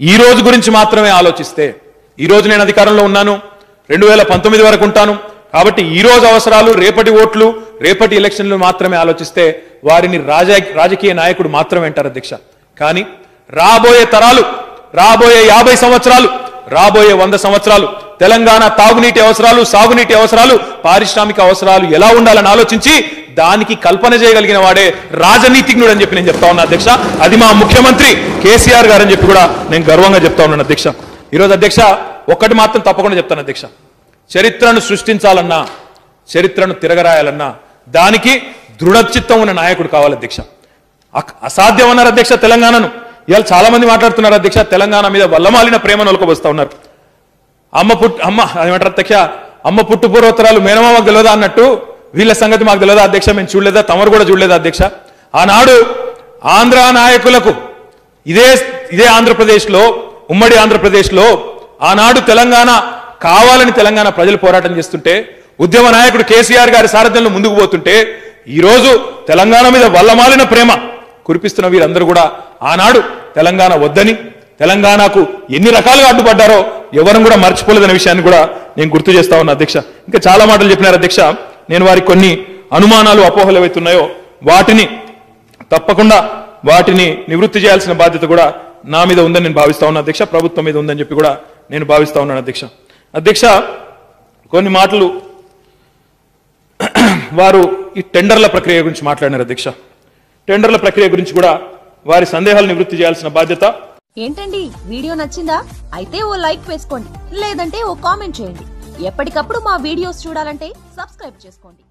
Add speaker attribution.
Speaker 1: ఈ రోజు గురించి మాత్రమే ఆలోచిస్తే, ఈ రోజు నేను అధికారంలో ఉన్నాను, 2019 వరకు ఉంటాను కాబట్టి ఈ రోజు అవసరాలు, రేపటి ఓట్లు, రేపటి ఎలక్షన్లు మాత్రమే ఆలోచిస్తే వారిని రాజకీయ నాయకుడు మాత్రమే అంటారు అధ్యక్ష. కానీ రాబోయే తరాలు, రాబోయే 50 సంవత్సరాలు, రాబోయే 100 సంవత్సరాలు తెలంగాణ తాగునీటి అవసరాలు, సాగునీటి అవసరాలు, పారిశ్రామిక అవసరాలు ఎలా ఉండాలని ఆలోచించి దానికి కల్పన చేయగలిగిన వాడే రాజనీతిజ్ఞుడు అని చెప్పి నేను చెప్తా ఉన్నా అధ్యక్ష. అది మా ముఖ్యమంత్రి కేసీఆర్ గారు అని చెప్పి కూడా నేను గర్వంగా చెప్తా ఉన్నాను అధ్యక్ష. ఈరోజు అధ్యక్ష ఒక్కటి మాత్రం తప్పకుండా చెప్తాను అధ్యక్ష, చరిత్రను సృష్టించాలన్నా, చరిత్రను తిరగరాయాలన్నా దానికి దృఢచిత్తం ఉన్న నాయకుడు కావాలి అధ్యక్ష. అసాధ్యం అన్నారు అధ్యక్ష తెలంగాణను. ఇవాళ చాలా మంది మాట్లాడుతున్నారు అధ్యక్ష, తెలంగాణ మీద వల్లమాలిన ప్రేమను ఒలకబోస్తా ఉన్నారు. అదేమంటారు అధ్యక్ష, అమ్మ పుట్టు పూర్వోత్తరాలు మేనమామకు తెలియదా అన్నట్టు వీళ్ళ సంగతి మాకు తెలియదా అధ్యక్ష, మేము చూడలేదా, తమరు కూడా చూడలేదా అధ్యక్ష. ఆనాడు ఆంధ్ర నాయకులకు ఇదే ఆంధ్రప్రదేశ్లో, ఉమ్మడి ఆంధ్రప్రదేశ్లో ఆనాడు తెలంగాణ కావాలని తెలంగాణ ప్రజలు పోరాటం చేస్తుంటే, ఉద్యమ నాయకుడు కేసీఆర్ గారి సారథ్యంలో ముందుకు పోతుంటే, ఈరోజు తెలంగాణ మీద వల్లమాలిన ప్రేమ కురిపిస్తున్న వీరందరూ కూడా ఆనాడు తెలంగాణ వద్దని, తెలంగాణకు ఎన్ని రకాలుగా అడ్డుపడ్డారో ఎవరు కూడా మర్చిపోలేదనే విషయాన్ని కూడా నేను గుర్తు చేస్తా ఉన్నా అధ్యక్ష. ఇంకా చాలా మాటలు చెప్పినారు అధ్యక్ష. నేను వారికి కొన్ని అనుమానాలు, అపోహలు ఏవైతున్నాయో వాటిని తప్పకుండా నివృత్తి చేయాల్సిన బాధ్యత కూడా నా మీద ఉందని నేను భావిస్తా ఉన్నా అధ్యక్ష, ప్రభుత్వం మీద ఉందని చెప్పి కూడా నేను భావిస్తా ఉన్నాను అధ్యక్ష. అధ్యక్ష కొన్ని మాటలు వారు ఈ టెండర్ల ప్రక్రియ గురించి మాట్లాడినారు అధ్యక్ష. టెండర్ల ప్రక్రియ గురించి కూడా వారి సందేహాలు నివృత్తి చేయాల్సిన బాధ్యత.
Speaker 2: ఏంటండి వీడియో నచ్చిందా? అయితే ఓ లైక్ వేసుకోండి, లేదంటే ఓ కామెంట్ చేయండి. ఎప్పటికప్పుడు మా వీడియోస్ చూడాలంటే సబ్స్క్రైబ్ చేసుకోండి.